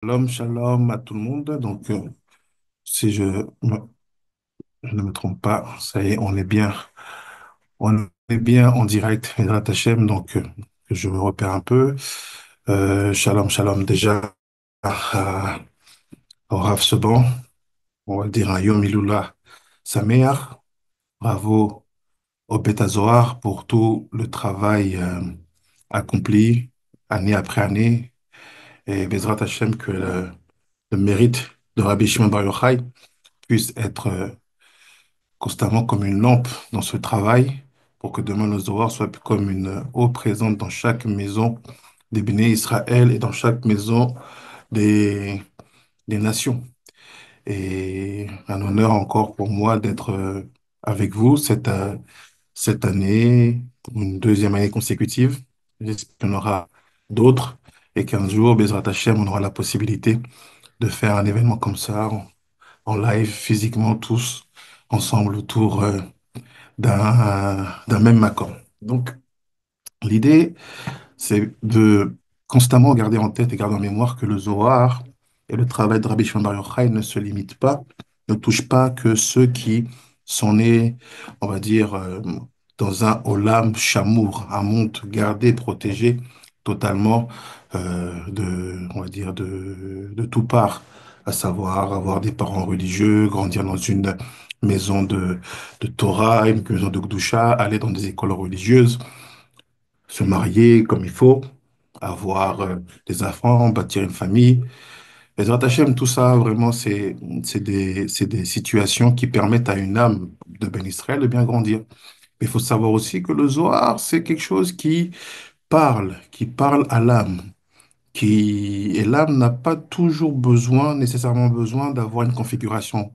Shalom, shalom à tout le monde. Si je ne me trompe pas, ça y est, on est bien en direct, Mesrat Hachem, que je me repère un peu. Shalom, shalom déjà au Rav Seban, on va dire un Yom Ilula Sameach. Bravo au Beth Zohar pour tout le travail accompli année après année. Et Bezrat Hachem, que le mérite de Rabbi Shimon Bar Yochai puisse être constamment comme une lampe dans ce travail pour que demain le Zohar soit comme une eau présente dans chaque maison des béné Israël et dans chaque maison des, des nations. Et un honneur encore pour moi d'être avec vous cette année, pour une deuxième année consécutive. J'espère qu'il y en aura d'autres et qu'un jour, Bezrat Hashem, on aura la possibilité de faire un événement comme ça en live, physiquement, tous ensemble autour d'un même accord. Donc, l'idée, c'est de constamment garder en tête et garder en mémoire que le Zohar et le travail de Rabbi Shimon Bar Yochai ne se limitent pas, ne touchent pas que ceux qui sont nés, on va dire, dans un olam shamour, un monde gardé, protégé totalement on va dire, de tout part, à savoir avoir des parents religieux, grandir dans une maison de Torah, une maison de Gdusha, aller dans des écoles religieuses, se marier comme il faut, avoir des enfants, bâtir une famille. Les Hashem, tout ça, vraiment, c'est des situations qui permettent à une âme de Ben Israël de bien grandir. Mais il faut savoir aussi que le Zohar, c'est quelque chose qui parle à l'âme. Et l'âme n'a pas toujours besoin, nécessairement besoin d'avoir une configuration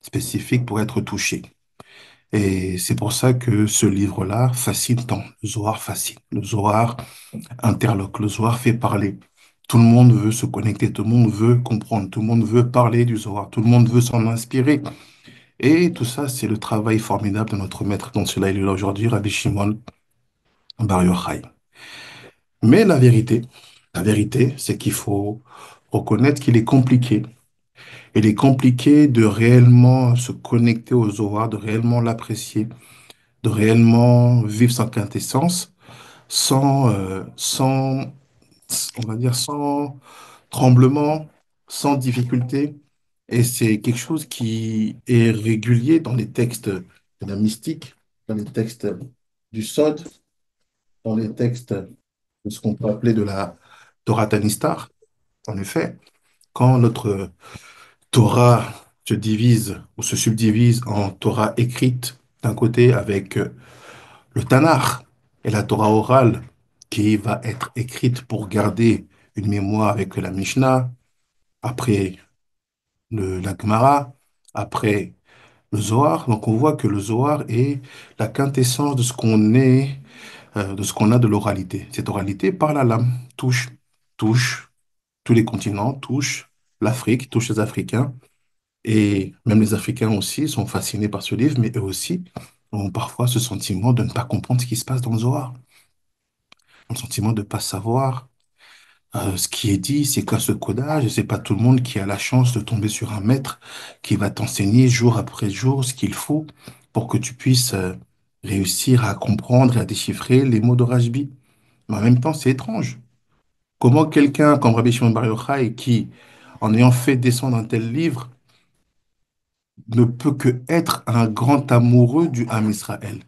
spécifique pour être touchée. Et c'est pour ça que ce livre-là fascine tant. Le Zohar fascine. Le Zohar interloque. Le Zohar fait parler. Tout le monde veut se connecter, tout le monde veut comprendre, tout le monde veut parler du Zohar, tout le monde veut s'en inspirer. Et tout ça, c'est le travail formidable de notre maître, dont cela il est là aujourd'hui, Rabbi Shimon Bar Yochai. Mais la vérité, c'est qu'il faut reconnaître qu'il est compliqué. Il est compliqué de réellement se connecter au Zohar, de réellement l'apprécier, de réellement vivre sa quintessence sans, on va dire, sans tremblement, sans difficulté. Et c'est quelque chose qui est régulier dans les textes de la mystique, dans les textes du Sod, dans les textes de ce qu'on peut appeler de la Torah Tanistar. En effet, quand notre Torah se divise ou se subdivise en Torah écrite d'un côté avec le Tanakh et la Torah orale qui va être écrite pour garder une mémoire avec la Mishnah, après la Gemara, après le Zohar. Donc on voit que le Zohar est la quintessence de ce qu'on est, de ce qu'on a de l'oralité. Cette oralité parle à l'âme, touche tous les continents, touche l'Afrique, touche les Africains. Et même les Africains aussi sont fascinés par ce livre, mais eux aussi ont parfois ce sentiment de ne pas comprendre ce qui se passe dans le Zohar. Le sentiment de ne pas savoir ce qui est dit, c'est quoi ce codage. Et c'est pas tout le monde qui a la chance de tomber sur un maître qui va t'enseigner jour après jour ce qu'il faut pour que tu puisses réussir à comprendre et à déchiffrer les mots de Rajbi. Mais en même temps, c'est étrange. Comment quelqu'un comme Rabbi Shimon Bar Yochai, qui, en ayant fait descendre un tel livre, ne peut que être un grand amoureux du Ham Israël,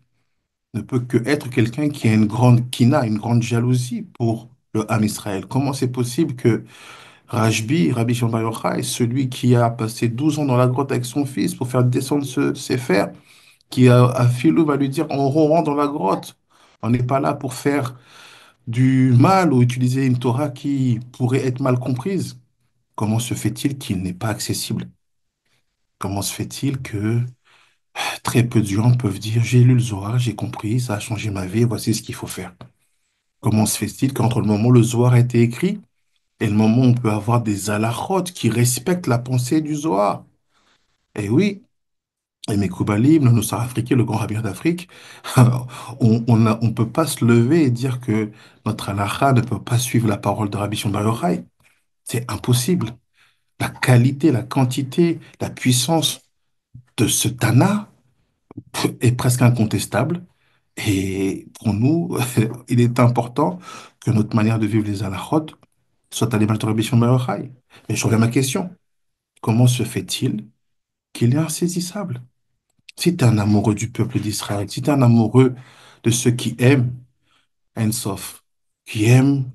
ne peut que être quelqu'un qui a une grande kina, une grande jalousie pour le Ham Israël. Comment c'est possible que Rabbi Shimon Bar Yochai, celui qui a passé 12 ans dans la grotte avec son fils pour faire descendre ses fers, qui a Philou va lui dire, on rentre dans la grotte. On n'est pas là pour faire du mal ou utiliser une Torah qui pourrait être mal comprise. Comment se fait-il qu'il n'est pas accessible? Comment se fait-il que très peu de gens peuvent dire, j'ai lu le Zohar, j'ai compris, ça a changé ma vie, voici ce qu'il faut faire. Comment se fait-il qu'entre le moment où le Zohar a été écrit et le moment où on peut avoir des halachot qui respectent la pensée du Zohar? Eh oui, et mes Koubalim, le Nusra africain, le grand rabbin d'Afrique, on peut pas se lever et dire que notre halakha ne peut pas suivre la parole de Rabbi Shimon Bar Yochai. C'est impossible. La qualité, la quantité, la puissance de ce Tana est presque incontestable. Et pour nous, il est important que notre manière de vivre les halachot soit à l'image de Rabbi Shimon Bar Yochai. Mais je reviens à ma question. Comment se fait-il qu'il est insaisissable? Si tu es un amoureux du peuple d'Israël, si tu es un amoureux de ceux qui aiment Ein Sof, qui aiment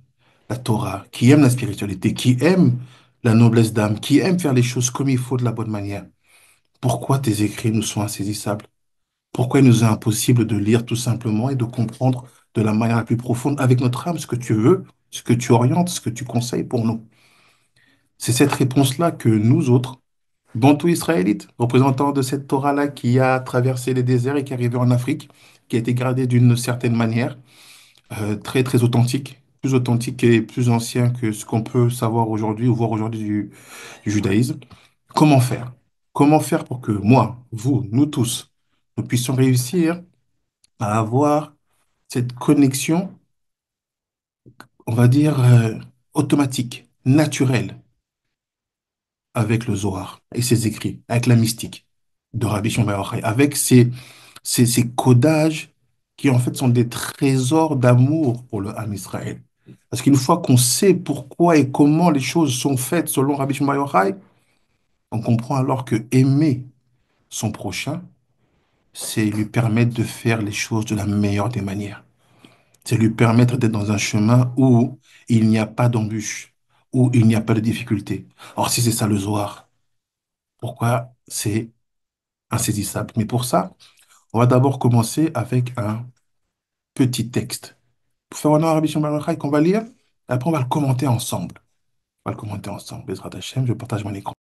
la Torah, qui aiment la spiritualité, qui aiment la noblesse d'âme, qui aiment faire les choses comme il faut de la bonne manière, pourquoi tes écrits nous sont insaisissables? Pourquoi il nous est impossible de lire tout simplement et de comprendre de la manière la plus profonde avec notre âme ce que tu veux, ce que tu orientes, ce que tu conseilles pour nous? C'est cette réponse-là que nous autres, Bantou israélites, représentants de cette Torah-là qui a traversé les déserts et qui est arrivé en Afrique, qui a été gradée d'une certaine manière, très très authentique et plus ancien que ce qu'on peut savoir aujourd'hui ou voir aujourd'hui du judaïsme. Comment faire? Comment faire pour que moi, vous, nous tous, nous puissions réussir à avoir cette connexion, on va dire, automatique, naturelle, avec le Zohar et ses écrits, avec la mystique de Rabbi Shimon Bar Yochai, avec ces codages qui en fait sont des trésors d'amour pour le Ham Israël. Parce qu'une fois qu'on sait pourquoi et comment les choses sont faites selon Rabbi Shimon Bar Yochai, on comprend alors que aimer son prochain, c'est lui permettre de faire les choses de la meilleure des manières. C'est lui permettre d'être dans un chemin où il n'y a pas d'embûche, où il n'y a pas de difficulté. Or, si c'est ça le Zohar, pourquoi c'est insaisissable? Mais pour ça, on va d'abord commencer avec un petit texte. Pour faire honneur à Rabbi Shimon Bar Yochai qu'on va lire, et après on va le commenter ensemble. On va le commenter ensemble. Bezrat Hashem, je partage mon écran.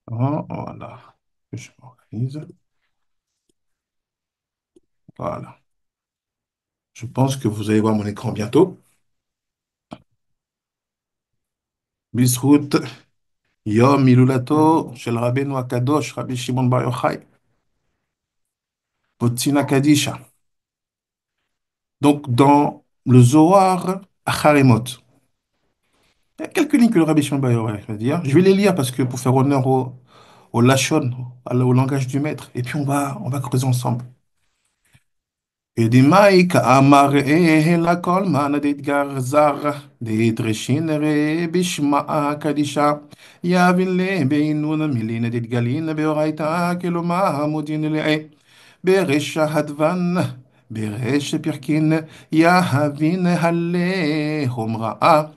Voilà. Je m'organise. Voilà. Je pense que vous allez voir mon écran bientôt. Bisrout, Yom Ilulato, Shel Rabbeinu Akadosh, Rabbi Shimon Bar Yochai, Potsina Kadisha. Donc, dans le Zohar Acharemot, il y a quelques lignes que le Rabbi Shimon Bar Yochai va dire. Je vais les lire parce que pour faire honneur au Lashon, au langage du maître. Et puis, on va creuser ensemble. Edimai ka'amar la kol man d'Edgar zar d'Edreshin re bishma kadisha yavin le beinun milin d'Edgalin beoraita keloma hamudin le beresh hadvan beresh pirkin yahavin halle homraa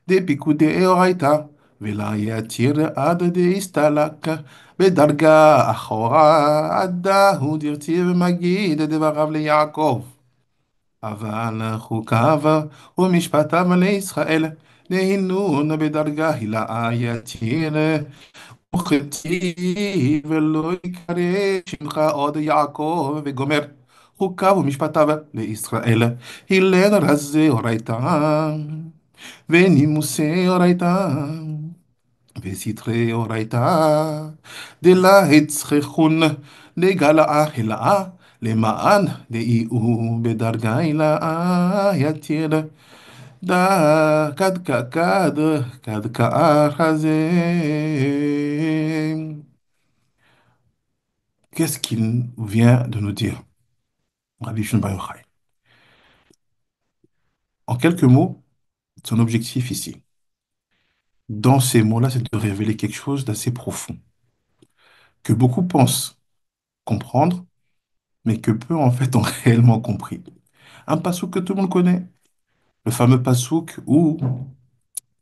de pikude oraita vela yatir ad de istalak בדרגה אחורה, עדה דרציב מגיד דבריו ליעקב. אבל חוקיו ומשפטיו לישראל, להינון בדרגה הילאה יתיר, וכתיב ולא יקרא שמך עוד יעקב וגומר. חוקיו ומשפטיו לישראל, הלל רזה אורייתא, ונימוסי אורייתא. וסתרי אורייתא דלה הצחכון דגלה הילאה למען דאיהו בדרגה הילאה יתיר דה כד כאר הזה. Qu'est-ce qu'il vient de nous dire, Rabbi Shimon Bar Yochai? En quelques mots, son objectif ici, dans ces mots-là, c'est de révéler quelque chose d'assez profond, que beaucoup pensent comprendre, mais que peu en fait ont réellement compris. Un passouk que tout le monde connaît, le fameux passouk où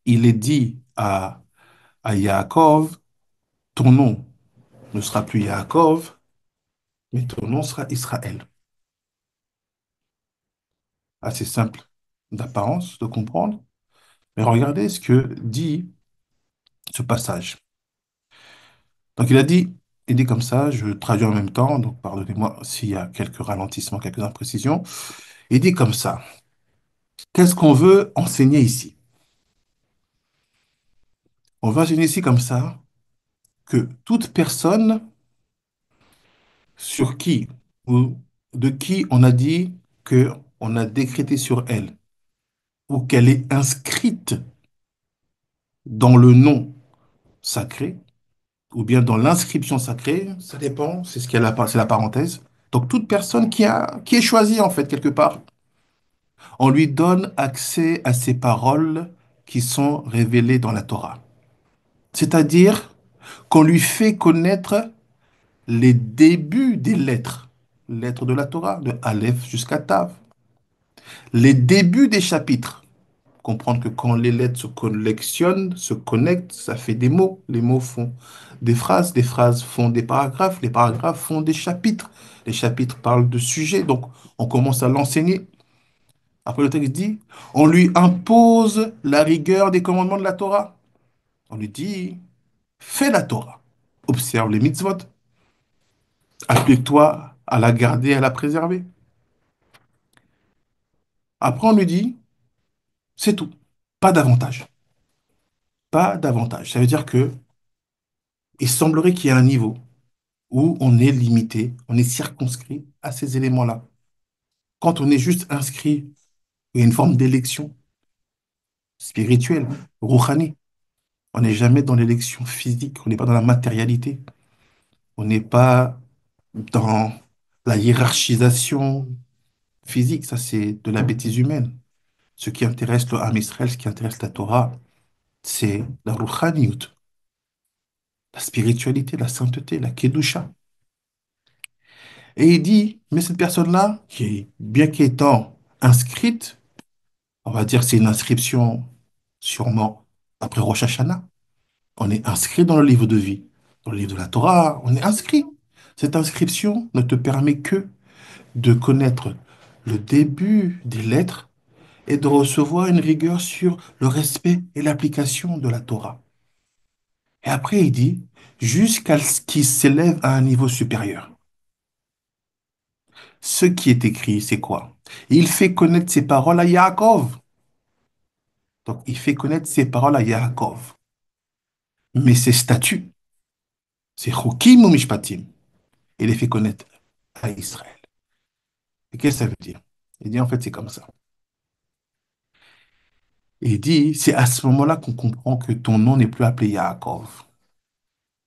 il est dit à Yaakov, ton nom ne sera plus Yaakov, mais ton nom sera Israël. Assez simple d'apparence, de comprendre, mais regardez ce que dit ce passage. Donc il dit comme ça, je traduis en même temps, donc pardonnez-moi s'il y a quelques ralentissements, quelques imprécisions. Il dit comme ça, qu'est-ce qu'on veut enseigner ici? On va imaginer ici comme ça que toute personne sur qui ou de qui on a dit que on a décrété sur elle ou qu'elle est inscrite dans le nom sacré ou bien dans l'inscription sacrée, ça dépend, c'est ce qu'il y a c'est la parenthèse. Donc toute personne qui est choisie en fait quelque part, on lui donne accès à ces paroles qui sont révélées dans la Torah. C'est-à-dire qu'on lui fait connaître les débuts des lettres, lettres de la Torah, de Aleph jusqu'à Tav, les débuts des chapitres. Comprendre que quand les lettres se collectionnent, se connectent, ça fait des mots. Les mots font des phrases font des paragraphes, les paragraphes font des chapitres. Les chapitres parlent de sujets, donc on commence à l'enseigner. Après le texte dit, on lui impose la rigueur des commandements de la Torah. On lui dit, fais la Torah, observe les mitzvot, applique-toi à la garder, à la préserver. Après on lui dit, c'est tout, pas davantage. Pas davantage. Ça veut dire que il semblerait qu'il y ait un niveau où on est limité, on est circonscrit à ces éléments-là. Quand on est juste inscrit, il y a une forme d'élection spirituelle, rouhani. On n'est jamais dans l'élection physique, on n'est pas dans la matérialité, on n'est pas dans la hiérarchisation physique, ça c'est de la bêtise humaine. Ce qui intéresse le Ham Israël, ce qui intéresse la Torah, c'est la rouhaniyut, la spiritualité, la sainteté, la kedusha. Et il dit, mais cette personne-là, bien qu'étant inscrite, on va dire que c'est une inscription sûrement après Rosh Hashanah. On est inscrit dans le livre de vie, dans le livre de la Torah, on est inscrit. Cette inscription ne te permet que de connaître le début des lettres et de recevoir une rigueur sur le respect et l'application de la Torah. Et après, il dit, jusqu'à ce qu'il s'élève à un niveau supérieur. Ce qui est écrit, c'est quoi? Il fait connaître ses paroles à Yaakov. Donc, il fait connaître ses paroles à Yaakov. Mais ses statuts, c'est Chokim ou Mishpatim. Il les fait connaître à Israël. Et qu'est-ce que ça veut dire? Il dit, en fait, c'est comme ça. Et il dit, c'est à ce moment-là qu'on comprend que ton nom n'est plus appelé Yaakov,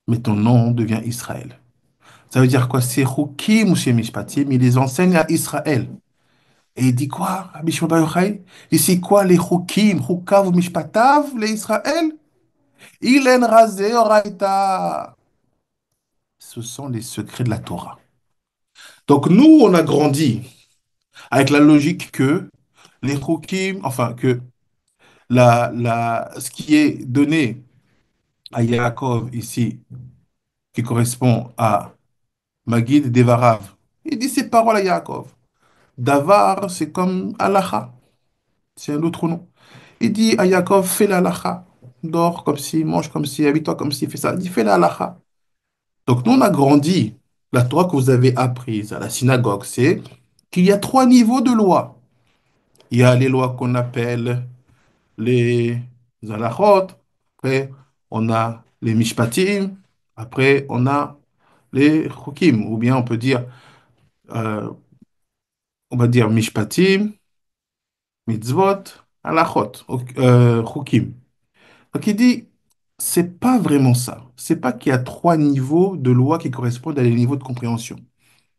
mais ton nom devient Israël. Ça veut dire quoi? C'est Chokim ou c'est Mishpatim. Il les enseigne à Israël. Et il dit quoi? Rabbi Shimon Bar Yochai? Et c'est quoi les Chokim, Chokav ou Mishpatav, les Israël? Ilen Razé Oraita. Ce sont les secrets de la Torah. Donc nous, on a grandi avec la logique que les Chokim, enfin que ce qui est donné à Yaakov ici, qui correspond à Magid Devarav, il dit ces paroles à Yaakov. Davar, c'est comme Halacha, c'est un autre nom. Il dit à Yaakov, fais la halacha. Dors comme si, mange comme si, habille-toi comme si, fais ça. Il dit, fais la halacha. Donc nous, on a grandi. La Torah que vous avez apprise à la synagogue, c'est qu'il y a trois niveaux de loi. Il y a les lois qu'on appelle les halachot. Après, on a les mishpatim. Après, on a les chukim. Ou bien on peut dire, euh, on va dire mishpatim, mitzvot, halachot, chukim. Donc il dit, c'est pas vraiment ça. C'est pas qu'il y a trois niveaux de loi qui correspondent à des niveaux de compréhension.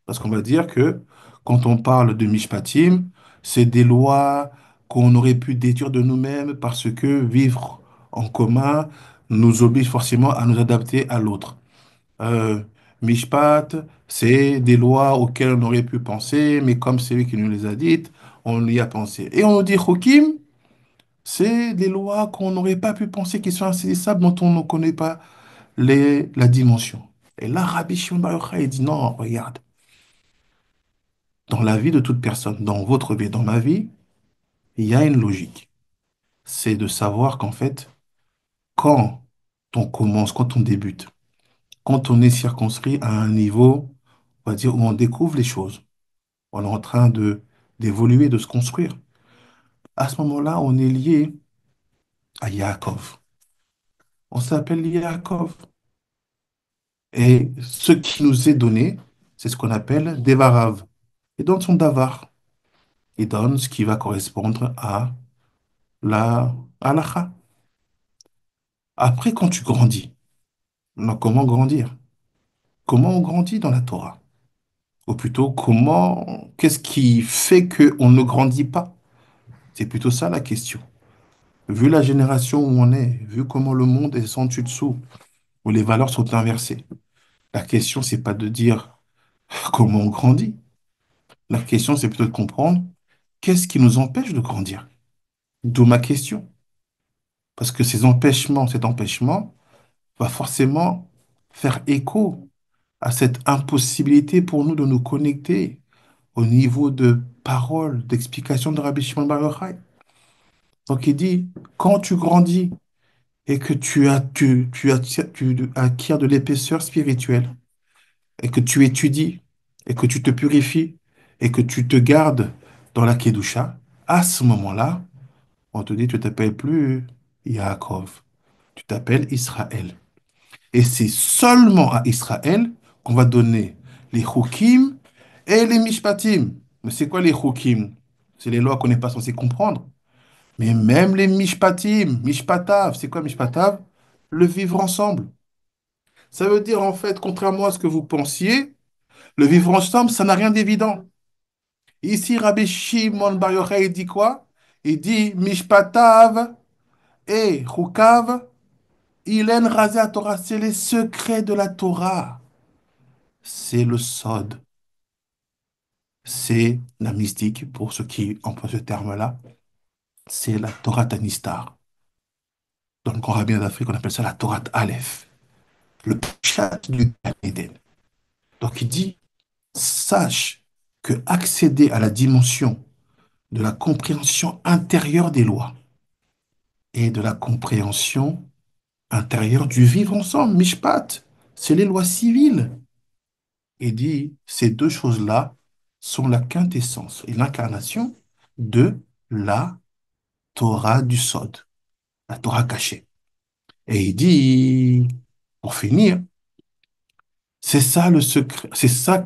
Parce qu'on va dire que quand on parle de Mishpatim, c'est des lois qu'on aurait pu déduire de nous-mêmes parce que vivre en commun nous oblige forcément à nous adapter à l'autre. Euh, Mishpat, c'est des lois auxquelles on aurait pu penser, mais comme c'est lui qui nous les a dites, on y a pensé. Et on nous dit Chokim, c'est des lois qu'on n'aurait pas pu penser qui sont insaisissables, dont on ne connaît pas la dimension. Et là, Rabbi Shimon Bar Yochai, il dit non, regarde, dans la vie de toute personne, dans votre vie, dans ma vie, il y a une logique. C'est de savoir qu'en fait, quand on commence, quand on débute, quand on est circonscrit à un niveau, on va dire, où on découvre les choses, on est en train d'évoluer, de se construire. À ce moment-là, on est lié à Yaakov. On s'appelle Yaakov. Et ce qui nous est donné, c'est ce qu'on appelle Devarav. Il donne son davar. Il donne ce qui va correspondre à la halakha. Après, quand tu grandis, alors comment grandir? Comment on grandit dans la Torah? Ou plutôt, qu'est-ce qui fait qu'on ne grandit pas? C'est plutôt ça la question. Vu la génération où on est, vu comment le monde est sans dessus-dessous, où les valeurs sont inversées, la question, c'est pas de dire comment on grandit. La question, c'est plutôt de comprendre qu'est-ce qui nous empêche de grandir. D'où ma question. Parce que cet empêchement va forcément faire écho à cette impossibilité pour nous de nous connecter au niveau de paroles, d'explications de Rabbi Shimon Bar Yochai. Donc il dit, quand tu grandis et que tu acquiers de l'épaisseur spirituelle, et que tu étudies, et que tu te purifies, et que tu te gardes dans la Kedusha, à ce moment-là, on te dit, tu t'appelles plus Yaakov, tu t'appelles Israël. Et c'est seulement à Israël qu'on va donner les Chukim et les Mishpatim. Mais c'est quoi les Chukim? C'est les lois qu'on n'est pas censé comprendre. Mais même les Mishpatim, Mishpatav, c'est quoi Mishpatav? Le vivre ensemble. Ça veut dire en fait, contrairement à ce que vous pensiez, le vivre ensemble, ça n'a rien d'évident. Ici, Rabbi Shimon Bar Yochai il dit quoi? Il dit Mishpatav et Chukav, Ilen Razé Torah, c'est les secrets de la Torah. C'est le Sod. C'est la mystique, pour ceux qui emploient ce terme-là. C'est la Torah Tanistar. Dans le grand rabbin d'Afrique, on appelle ça la Torah Aleph. Le Pshat du Gan Eden. Donc il dit, sache que accéder à la dimension de la compréhension intérieure des lois et de la compréhension intérieure du vivre ensemble, Mishpat, c'est les lois civiles. Il dit, ces deux choses-là sont la quintessence et l'incarnation de la Torah du Sod, la Torah cachée. Et il dit, pour finir, c'est ça le secret, c'est ça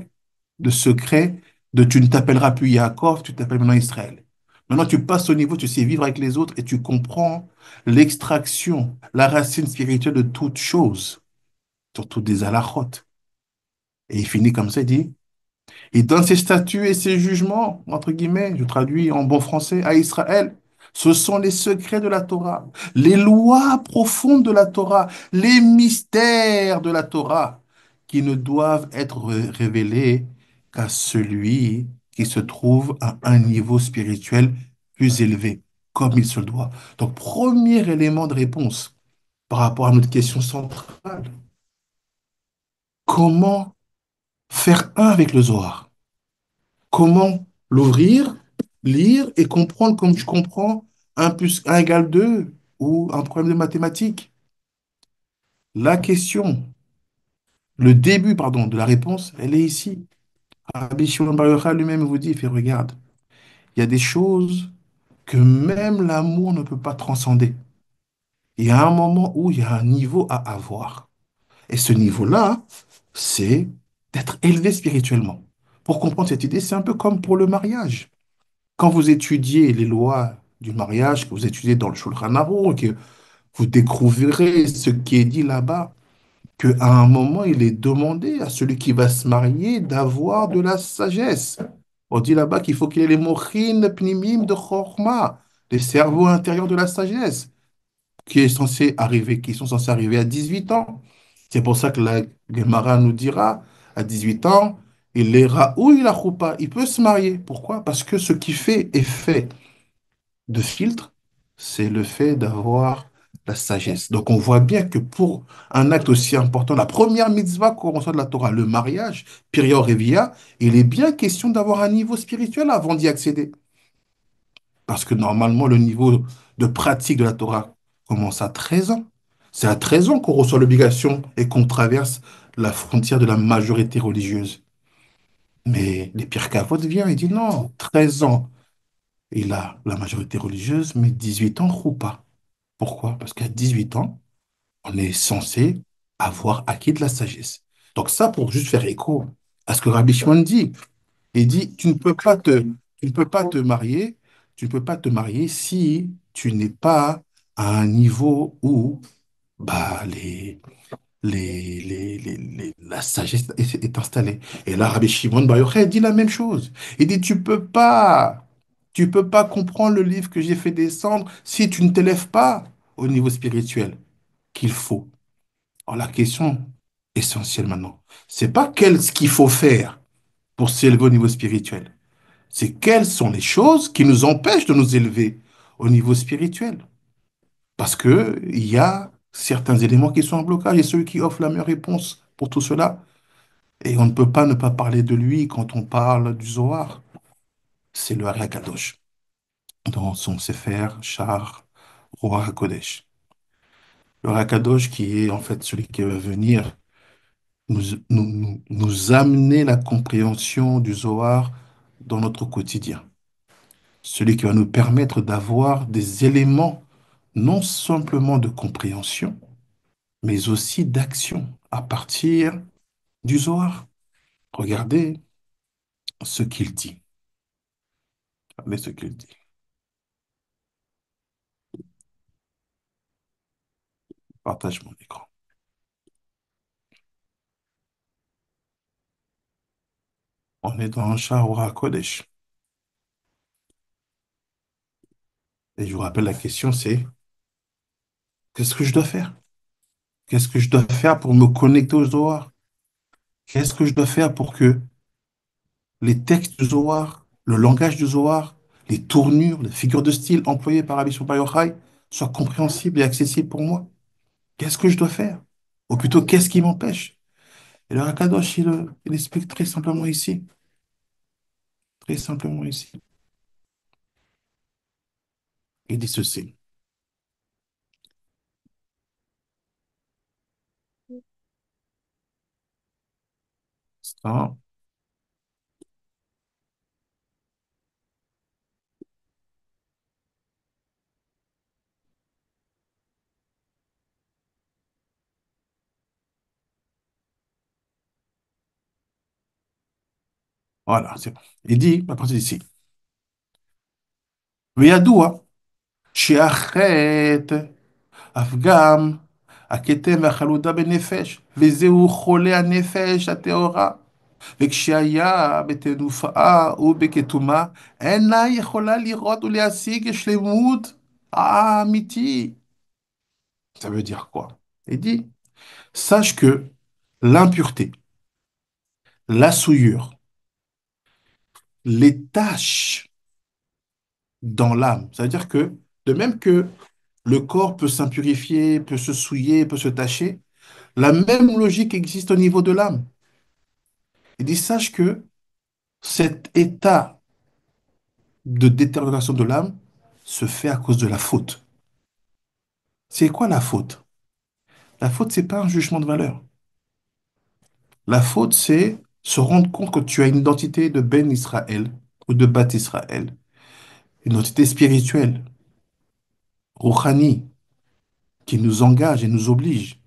le secret de tu ne t'appelleras plus Yaakov, tu t'appelles maintenant Israël. Maintenant, tu passes au niveau, tu sais vivre avec les autres et tu comprends l'extraction, la racine spirituelle de toutes choses, surtout des halachot. Et il finit comme ça, il dit, il donne ses statuts et ses jugements, entre guillemets, je traduis en bon français, à Israël. Ce sont les secrets de la Torah, les lois profondes de la Torah, les mystères de la Torah qui ne doivent être révélés qu'à celui qui se trouve à un niveau spirituel plus élevé, comme il se doit. Donc, premier élément de réponse par rapport à notre question centrale, comment faire un avec le Zohar? Comment l'ouvrir, lire et comprendre comme je comprends un plus un égale 2 ou un problème de mathématiques. La question, le début, pardon, de la réponse, elle est ici. Rabbi Shimon Bar Yochai lui-même vous dit, il fait, regarde, il y a des choses que même l'amour ne peut pas transcender. Il y a un moment où il y a un niveau à avoir. Et ce niveau-là, c'est d'être élevé spirituellement. Pour comprendre cette idée, c'est un peu comme pour le mariage. Quand vous étudiez les lois du mariage, que vous étudiez dans le Shulchan Aruch, que vous découvrirez ce qui est dit là-bas, qu'à un moment, il est demandé à celui qui va se marier d'avoir de la sagesse. On dit là-bas qu'il faut qu'il ait les mochin pnimim de chorma, les cerveaux intérieurs de la sagesse, qui sont censés arriver à 18 ans. C'est pour ça que la Gemara nous dira, à 18 ans, il est raoui la choupa, il peut se marier. Pourquoi? Parce que ce qui fait effet de filtre, c'est le fait d'avoir la sagesse. Donc on voit bien que pour un acte aussi important, la première mitzvah qu'on reçoit de la Torah, le mariage, Pirior et Via, il est bien question d'avoir un niveau spirituel avant d'y accéder. Parce que normalement, le niveau de pratique de la Torah commence à 13 ans. C'est à 13 ans qu'on reçoit l'obligation et qu'on traverse la frontière de la majorité religieuse. Mais les Pierre Cavote vient et dit non, 13 ans, il a la majorité religieuse, mais 18 ans, ou pas. Pourquoi? Parce qu'à 18 ans, On est censé avoir acquis de la sagesse. Donc ça, pour juste faire écho à ce que Rabbi Shimon dit, il dit, tu ne peux pas te marier, tu ne peux pas te marier si tu n'es pas à un niveau où bah, la sagesse est installée. Et là, Rabbi Shimon Bar Yochai dit la même chose. Il dit, tu peux pas comprendre le livre que j'ai fait descendre si tu ne t'élèves pas au niveau spirituel qu'il faut. Alors la question essentielle maintenant, c'est pas ce qu'il faut faire pour s'élever au niveau spirituel. C'est quelles sont les choses qui nous empêchent de nous élever au niveau spirituel. Parce que il y a certains éléments qui sont en blocage et celui qui offre la meilleure réponse pour tout cela. Et on ne peut pas ne pas parler de lui quand on parle du Zohar. C'est le Hari HaKadosh dans son Sefer Shar Ruach HaKodesh. Le Hari HaKadosh qui est en fait celui qui va venir nous, nous amener la compréhension du Zohar dans notre quotidien. Celui qui va nous permettre d'avoir des éléments non simplement de compréhension, mais aussi d'action à partir du Zohar. Regardez ce qu'il dit. Regardez ce qu'il dit. Partage mon écran. On est dans un Shah Kodesh. Et je vous rappelle, la question c'est, qu'est-ce que je dois faire? Qu'est-ce que je dois faire pour me connecter au Zohar? Qu'est-ce que je dois faire pour que les textes du Zohar, le langage du Zohar, les tournures, les figures de style employées par Rabbi Shimon Bar Yochai soient compréhensibles et accessibles pour moi? Qu'est-ce que je dois faire? Ou plutôt, qu'est-ce qui m'empêche? Et le Hakadosh, il explique très simplement ici. Très simplement ici. Il dit ceci. Ça, voilà, c'est bon. Il dit, à partir d'ici, וידוע שהחטא אף גם הכתם והחלודה בנפש, וזהו חולה הנפש הטהורה. וכשהיה בתנופאה ובכתומה, אינה יכולה לראות ולהשיג שלמות האמיתי. Ça veut dire quoi? Il dit, sache que l'impureté, la souillure, les taches dans l'âme, ça veut dire que de même que le corps peut s'impurifier, peut se souiller, peut se tacher, la même logique existe au niveau de l'âme. Il dit, sache que cet état de détérioration de l'âme se fait à cause de la faute. C'est quoi la faute? La faute, c'est pas un jugement de valeur. La faute, c'est se rendre compte que tu as une identité de Ben Israël ou de Bat Israël, une identité spirituelle, rouhani, qui nous engage et nous oblige,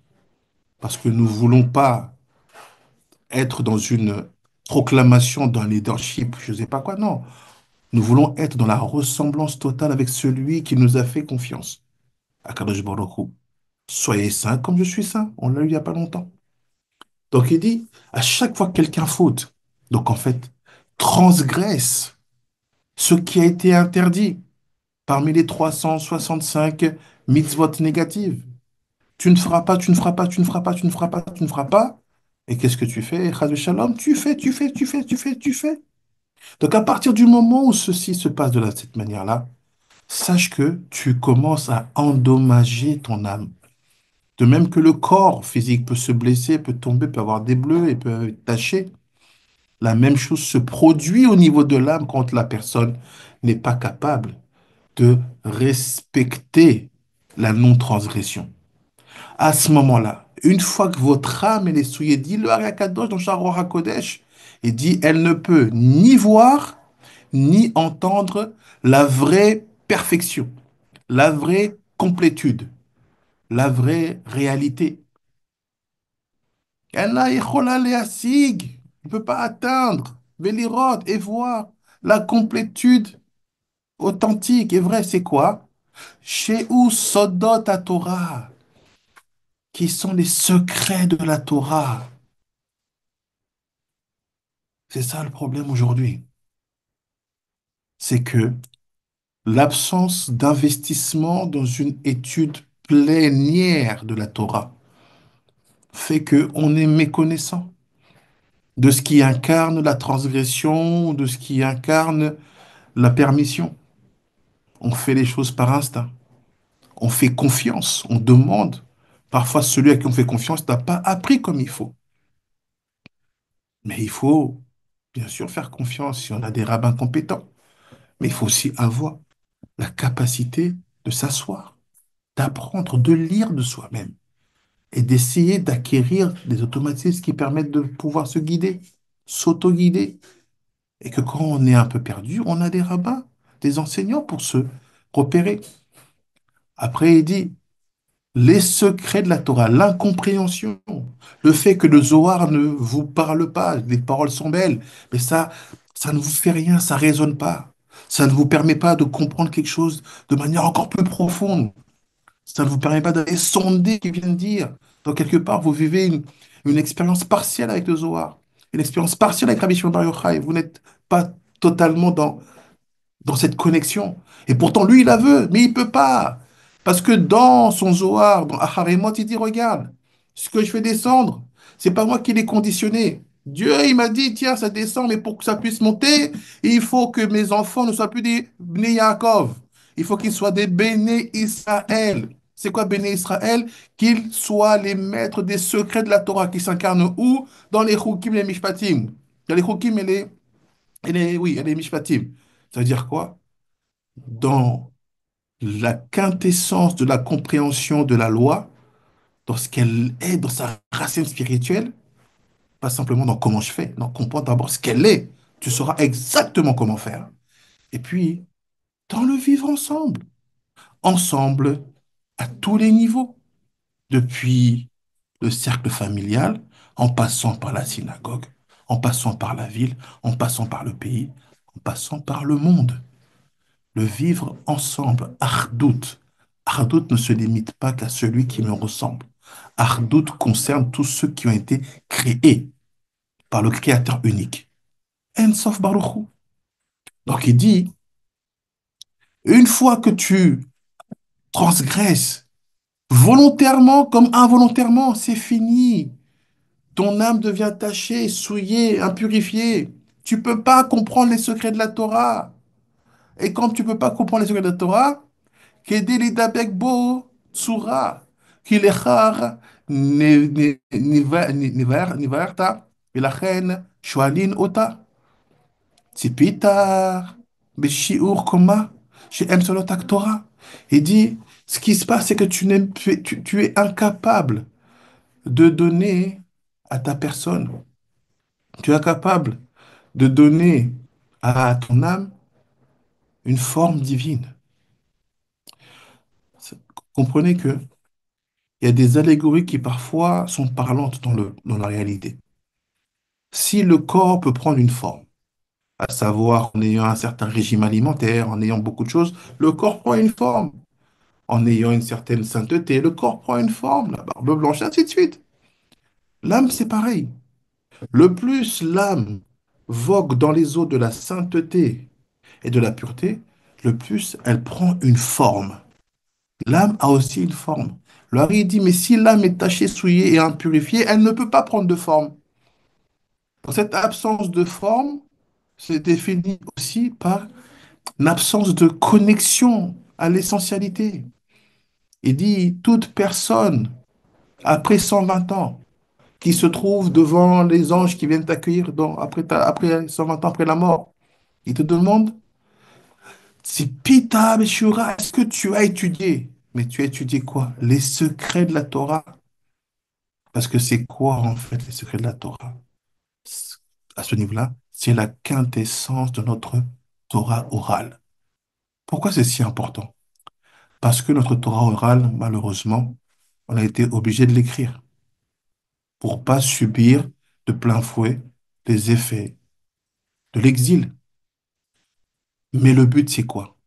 parce que nous ne voulons pas être dans une proclamation d'un leadership, je ne sais pas quoi, non. Nous voulons être dans la ressemblance totale avec celui qui nous a fait confiance. Akadosh Baruch Hu. Soyez saints comme je suis saint. On l'a eu il n'y a pas longtemps. Donc il dit, à chaque fois que quelqu'un faute, donc en fait, transgresse ce qui a été interdit parmi les 365 mitzvot négatives. Tu ne feras pas, tu ne feras pas, tu ne feras pas, tu ne feras pas, tu ne feras pas. Et qu'est-ce que tu fais? Chas Shalom, tu fais, tu fais, tu fais, tu fais, tu fais. Donc à partir du moment où ceci se passe de cette manière-là, sache que tu commences à endommager ton âme. De même que le corps physique peut se blesser, peut tomber, peut avoir des bleus et peut être taché, la même chose se produit au niveau de l'âme quand la personne n'est pas capable de respecter la non-transgression. À ce moment-là, une fois que votre âme elle est souillée, dit le Hari Akadosh dans Shar HaKodesh, et dit elle ne peut ni voir ni entendre la vraie perfection, la vraie complétude. la vraie réalité. Elle n'a il ne peut pas atteindre, Vélirot, et voir la complétude authentique et vraie. C'est quoi? Chez où Sodot à Torah, qui sont les secrets de la Torah. C'est ça le problème aujourd'hui. C'est que l'absence d'investissement dans une étude plénière de la Torah fait qu'on est méconnaissant de ce qui incarne la transgression, de ce qui incarne la permission. On fait les choses par instinct. On fait confiance, on demande. Parfois, celui à qui on fait confiance n'a pas appris comme il faut. Mais il faut, bien sûr, faire confiance si on a des rabbins compétents. Mais il faut aussi avoir la capacité de s'asseoir, d'apprendre, de lire de soi-même et d'essayer d'acquérir des automatismes qui permettent de pouvoir se guider, s'auto-guider. Et que quand on est un peu perdu, on a des rabbins, des enseignants pour se repérer. Après, il dit, les secrets de la Torah, l'incompréhension, le fait que le Zohar ne vous parle pas, les paroles sont belles, mais ça ne vous fait rien, ça résonne pas. Ça ne vous permet pas de comprendre quelque chose de manière encore plus profonde. Ça ne vous permet pas d'aller sonder ce qu'il vient de dire. Donc, quelque part, vous vivez une expérience partielle avec le Zohar, une expérience partielle avec Rabbi Shimon Bar Yochai. Vous n'êtes pas totalement dans cette connexion. Et pourtant, lui, il la veut, mais il peut pas. Parce que dans son Zohar, dans Aharémot, il dit, regarde, ce que je fais descendre, c'est pas moi qui l'ai conditionné. Dieu, il m'a dit, tiens, ça descend, mais pour que ça puisse monter, il faut que mes enfants ne soient plus des Bnei Yaakov. Il faut qu'ils soient des Béné Israël. C'est quoi Béné Israël? Qu'ils soient les maîtres des secrets de la Torah qui s'incarnent où? Dans les Chukim et les Mishpatim. Dans les Chukim oui, et les Mishpatim. Ça veut dire quoi? Dans la quintessence de la compréhension de la loi, dans ce qu'elle est, dans sa racine spirituelle, pas simplement dans comment je fais, non, comprends d'abord ce qu'elle est. Tu sauras exactement comment faire. Et puis, dans le vivre ensemble, ensemble à tous les niveaux, depuis le cercle familial, en passant par la synagogue, en passant par la ville, en passant par le pays, en passant par le monde. Le vivre ensemble, Ardout. Ardout ne se limite pas qu'à celui qui me ressemble. Ardout concerne tous ceux qui ont été créés par le Créateur unique. Ensof Baruch Hu. Donc il dit, une fois que tu transgresses volontairement comme involontairement, c'est fini. Ton âme devient tachée, souillée, impurifiée. Tu peux pas comprendre les secrets de la Torah. Et comme tu peux pas comprendre les secrets de la Torah, כדי להידבק בו צורה, כי לכך נבערת, ולכן שואלים אותה, ציפית בשיעור קומה שאין שאלות הקטורה? Il dit, ce qui se passe, c'est que tu es incapable de donner à ta personne, tu es incapable de donner à ton âme une forme divine. Comprenez que il y a des allégories qui parfois sont parlantes dans la réalité. Si le corps peut prendre une forme, à savoir en ayant un certain régime alimentaire, en ayant beaucoup de choses, le corps prend une forme. En ayant une certaine sainteté, le corps prend une forme, la barbe blanche, ainsi de suite. L'âme, c'est pareil. Le plus l'âme vogue dans les eaux de la sainteté et de la pureté, le plus elle prend une forme. L'âme a aussi une forme. Le Hari dit, mais si l'âme est tachée, souillée et impurifiée, elle ne peut pas prendre de forme. Donc, cette absence de forme se définit aussi par une absence de connexion à l'essentialité. Il dit, toute personne, après 120 ans, qui se trouve devant les anges qui viennent t'accueillir après 120 ans après la mort, il te demande, si Pita Beshura, est-ce que tu as étudié? Mais tu as étudié quoi? Les secrets de la Torah. Parce que c'est quoi en fait les secrets de la Torah? À ce niveau-là, c'est la quintessence de notre Torah orale. Pourquoi c'est si important? Parce que notre Torah orale, malheureusement, On a été obligé de l'écrire pour pas subir de plein fouet les effets de l'exil. Mais le but, c'est quoi?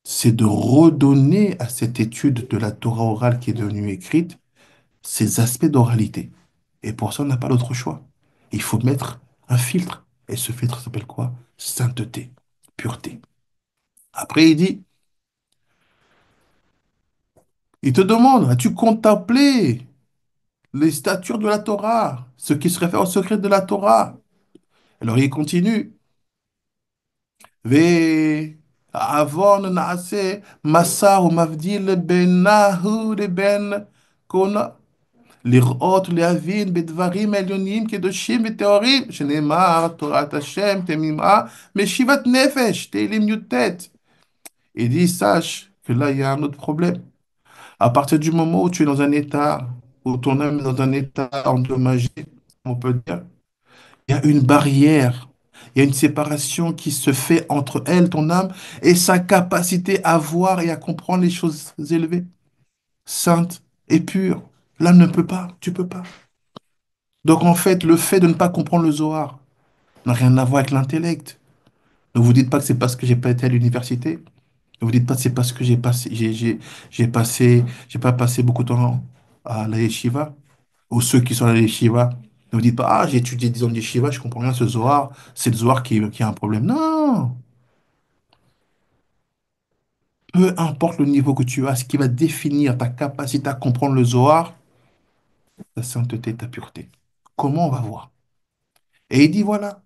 C'est de redonner à cette étude de la Torah orale qui est devenue écrite ces aspects d'oralité. Et pour ça, on n'a pas d'autre choix. Il faut mettre un filtre. Et ce filtre s'appelle quoi? Sainteté, pureté. Après, il dit, il te demande, as-tu contemplé les statutes de la Torah, ce qui se réfère au secret de la Torah? Alors il continue. ועוון נעשה מסר ומבדיל ביניהו לבין כל לראות ולהבין בדברים עליונים קדושים וטהורים, שנאמר תורת השם תמימה משיבת נפש, תהילים י"ט. Il dit, sache que là, il y a un autre problème. À partir du moment où tu es dans un état, où ton âme est dans un état endommagé, on peut dire, il y a une barrière, il y a une séparation qui se fait entre elle, ton âme, et sa capacité à voir et à comprendre les choses élevées, saintes et pures. L'âme ne peut pas, tu peux pas. Donc en fait, le fait de ne pas comprendre le Zohar n'a rien à voir avec l'intellect. Ne vous dites pas que c'est parce que j'ai pas été à l'université. Ne vous dites pas que c'est parce que j'ai pas passé beaucoup de temps à la yeshiva. Ou ceux qui sont à la yeshiva. Ne vous dites pas, ah, j'ai étudié 10 ans de yeshiva, je comprends rien, ce Zohar, c'est le Zohar qui a un problème. Non! Peu importe le niveau que tu as, ce qui va définir ta capacité à comprendre le Zohar, ta sainteté, ta pureté. Comment on va voir? Et il dit, voilà,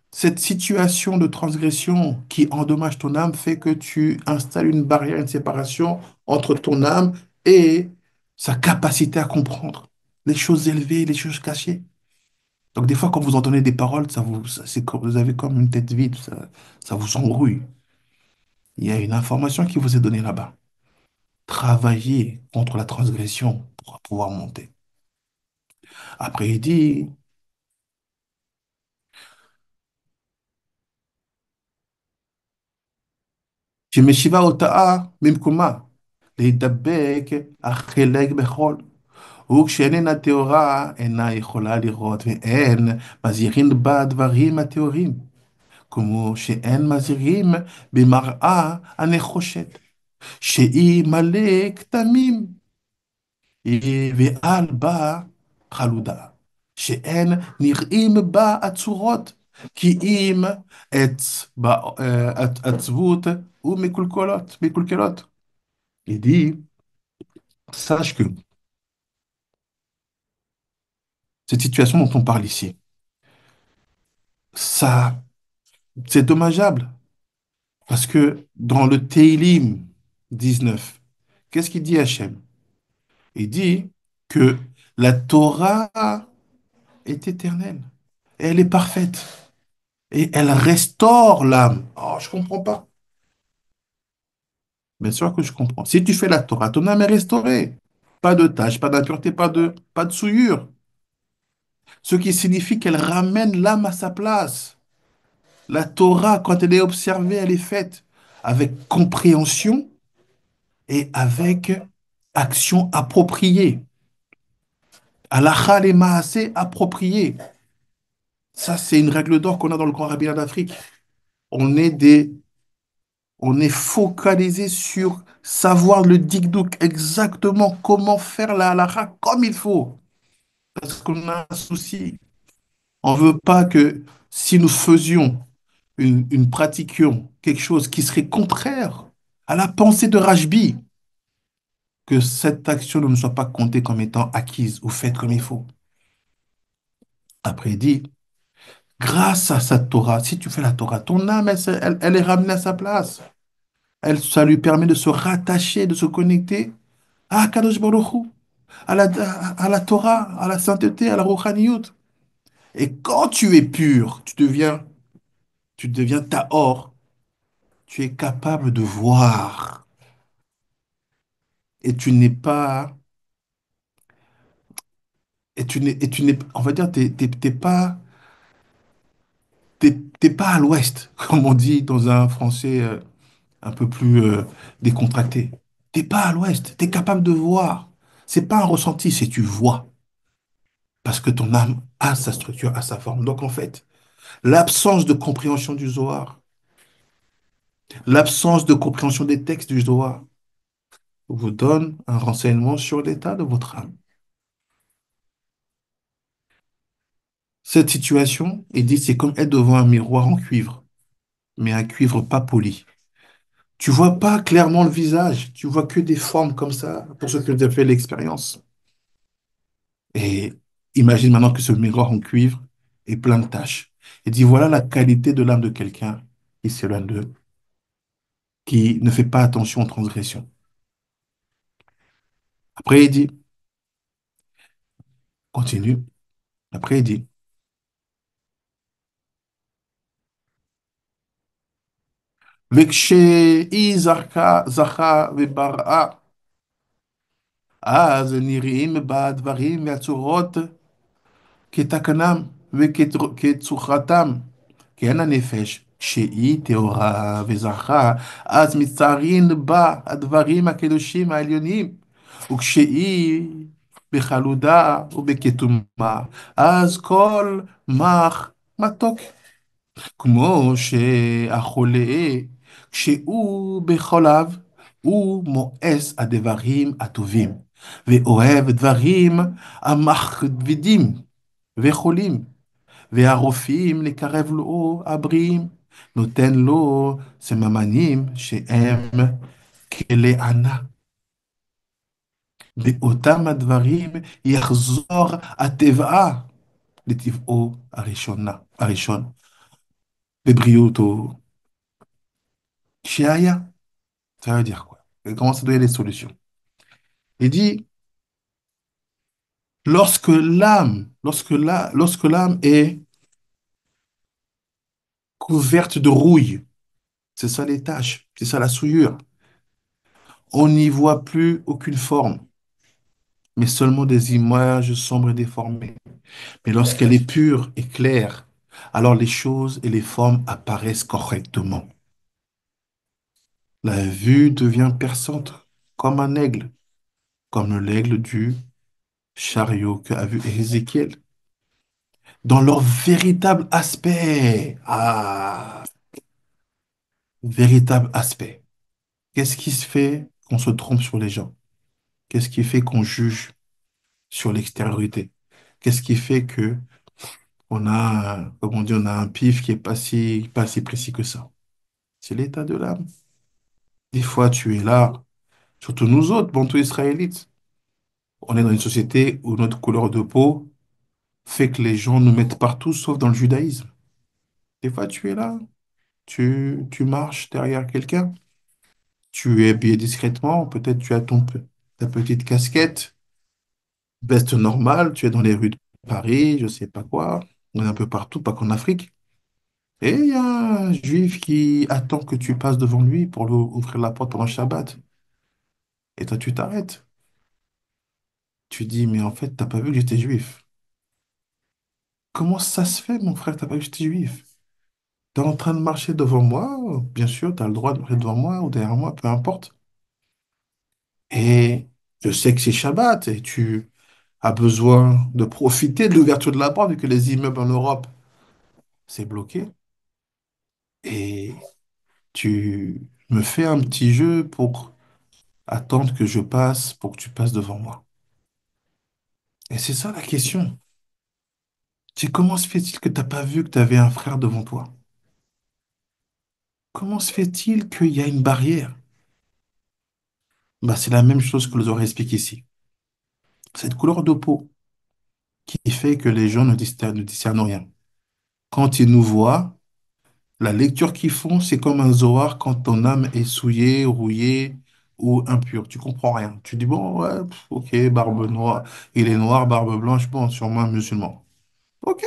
cette situation de transgression qui endommage ton âme fait que tu installes une barrière, une séparation entre ton âme et sa capacité à comprendre les choses élevées, les choses cachées. Donc des fois, quand vous entendez des paroles, c'est comme, vous avez comme une tête vide, ça vous embrouille. Il y a une information qui vous est donnée là-bas. Travaillez contre la transgression pour pouvoir monter. Après, il dit, שמשיבה אותה ממקומה, להידבק החלק בכל. וכשאיננה טהורה, אינה יכולה לראות, ואין מזהירין בה דברים הטהורים, כמו שאין מזהירים במראה הנחושת, שהיא מלא כתמים, ועל בה חלודה, שאין נראים בה הצורות, כי אם עצבות ומקולקלות. Il dit, sache que cette situation dont on parle ici, ça, c'est dommageable. Parce que dans le Teilim 19, qu'est-ce qu'il dit Hachem? Il dit que la Torah est éternelle. Et elle est parfaite. Et elle restaure l'âme. Oh, je comprends pas. Bien sûr que je comprends. Si tu fais la Torah, ton âme est restaurée. Pas de tache, pas d'impureté, pas de souillure. Ce qui signifie qu'elle ramène l'âme à sa place. La Torah, quand elle est observée, elle est faite avec compréhension et avec action appropriée. Halakha et maasé approprié. Ça, c'est une règle d'or qu'on a dans le grand rabbinat d'Afrique. On est des, on est focalisé sur savoir le dikdouk, exactement comment faire la halakha comme il faut. Parce qu'on a un souci. On ne veut pas que si nous faisions pratiquions quelque chose qui serait contraire à la pensée de Rajbi, que cette action ne soit pas comptée comme étant acquise ou faite comme il faut. Après, il dit, grâce à sa Torah, si tu fais la Torah, ton âme, elle est ramenée à sa place. Elle, ça lui permet de se rattacher, de se connecter à Kadosh Baruch Hu, à la Torah, à la sainteté, à la Rouhaniyut. Et quand tu es pur, tu deviens tahor, tu es capable de voir. Et tu n'es pas, et tu n'es, on va dire, t'es pas à l'ouest, comme on dit dans un français un peu plus décontracté. T'es pas à l'ouest, tu es capable de voir. C'est pas un ressenti, c'est tu vois. Parce que ton âme a sa structure, a sa forme. Donc en fait, l'absence de compréhension du Zohar, l'absence de compréhension des textes du Zohar vous donne un renseignement sur l'état de votre âme. Cette situation, il dit, c'est comme être devant un miroir en cuivre, mais un cuivre pas poli. Tu vois pas clairement le visage, tu vois que des formes comme ça, pour ceux qui ont déjà fait l'expérience. Et imagine maintenant que ce miroir en cuivre est plein de taches. Il dit, voilà la qualité de l'âme de quelqu'un qui s'éloigne d'eux, qui ne fait pas attention aux transgressions. Après, il dit, continue, après, il dit, וכשהיא זכה ובראה, אז נראים בה דברים והצורות כתקנם וכצורתם, כי אין הנפש, כשהיא טהורה וזכה, אז מצטערין בה הדברים הקדושים העליונים, וכשהיא בחלודה ובכתומה, אז כל מח מתוק. כמו שהחולה, כשהוא בחוליו, הוא מואס הדברים הטובים, ואוהב דברים המכבידים וחולים, והרופאים לקרב לו הבריאים, נותן לו סממנים שהם כלי ענה. באותם הדברים יחזור הטבעה לטבעו הראשון, בבריאותו שהיה. Ça veut dire quoi? Il commence à donner des solutions. Il dit, lorsque l'âme est couverte de rouille, c'est ça les taches, c'est ça la souillure, on n'y voit plus aucune forme, mais seulement des images sombres et déformées. Mais lorsqu'elle est pure et claire, alors les choses et les formes apparaissent correctement. La vue devient perçante comme un aigle, comme l'aigle du chariot qu'a vu Ézéchiel, dans leur véritable aspect. Ah, véritable aspect. Qu'est-ce qui se fait qu'on se trompe sur les gens? Qu'est-ce qui fait qu'on juge sur l'extériorité? Qu'est-ce qui fait que on a, comme on dit, on a un pif qui est pas si précis que ça? C'est l'état de l'âme. Des fois, tu es là, surtout nous autres, bantou israélites. On est dans une société où notre couleur de peau fait que les gens nous mettent partout, sauf dans le judaïsme. Des fois, tu es là, tu marches derrière quelqu'un. Tu es habillé discrètement, peut-être tu as ta petite casquette, veste normale, tu es dans les rues de Paris, je sais pas quoi, on est un peu partout, pas qu'en Afrique. Et il y a un juif qui attend que tu passes devant lui pour lui ouvrir la porte pendant le Shabbat. Et toi, tu t'arrêtes. Tu dis, mais en fait, t'as pas vu que j'étais juif. Comment ça se fait, mon frère, t'as pas vu que j'étais juif? T'es en train de marcher devant moi, bien sûr, tu as le droit de marcher devant moi ou derrière moi, peu importe. Et je sais que c'est Shabbat et tu a besoin de profiter de l'ouverture de la porte, vu que les immeubles en Europe, c'est bloqué. Et tu me fais un petit jeu pour attendre que je passe, pour que tu passes devant moi. Et c'est ça la question. C'est comment se fait-il que tu n'as pas vu que tu avais un frère devant toi? Comment se fait-il qu'il y a une barrière? Bah, c'est la même chose que nous aurait expliqué ici. Cette couleur de peau qui fait que les gens ne discernent rien. Quand ils nous voient, la lecture qu'ils font, c'est comme un Zohar quand ton âme est souillée, rouillée ou impure. Tu comprends rien. Tu dis, bon, ouais, ok, barbe noire, il est noir, barbe blanche, bon, sûrement un musulman. Ok.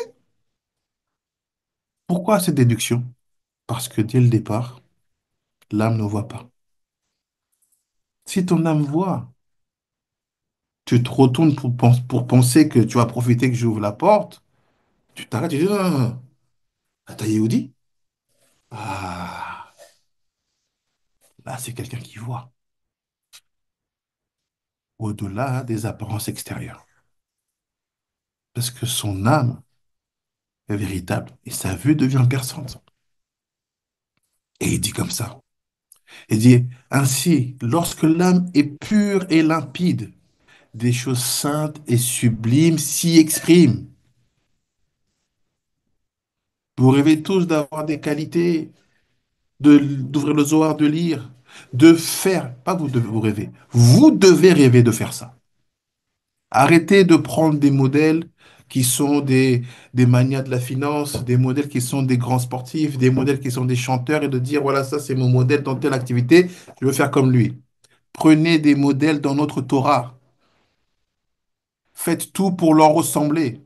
Pourquoi cette déduction? Parce que dès le départ, l'âme ne voit pas. Si ton âme voit, tu te retournes pour penser que tu vas profiter que j'ouvre la porte, tu t'arrêtes, tu dis, non, non, non. Attends, Yehudi? Ah, là, c'est quelqu'un qui voit. au-delà des apparences extérieures. Parce que son âme est véritable et sa vue devient perçante. Et il dit comme ça. Il dit, ainsi, lorsque l'âme est pure et limpide, des choses saintes et sublimes s'y expriment. Vous rêvez tous d'avoir des qualités, d'ouvrir le Zohar, de lire, de faire, pas vous devez vous rêver, vous devez rêver de faire ça. Arrêtez de prendre des modèles qui sont des magnats de la finance, des modèles qui sont des grands sportifs, des modèles qui sont des chanteurs et de dire, voilà, ça c'est mon modèle dans telle activité, je veux faire comme lui. Prenez des modèles dans notre Torah. Faites tout pour leur ressembler.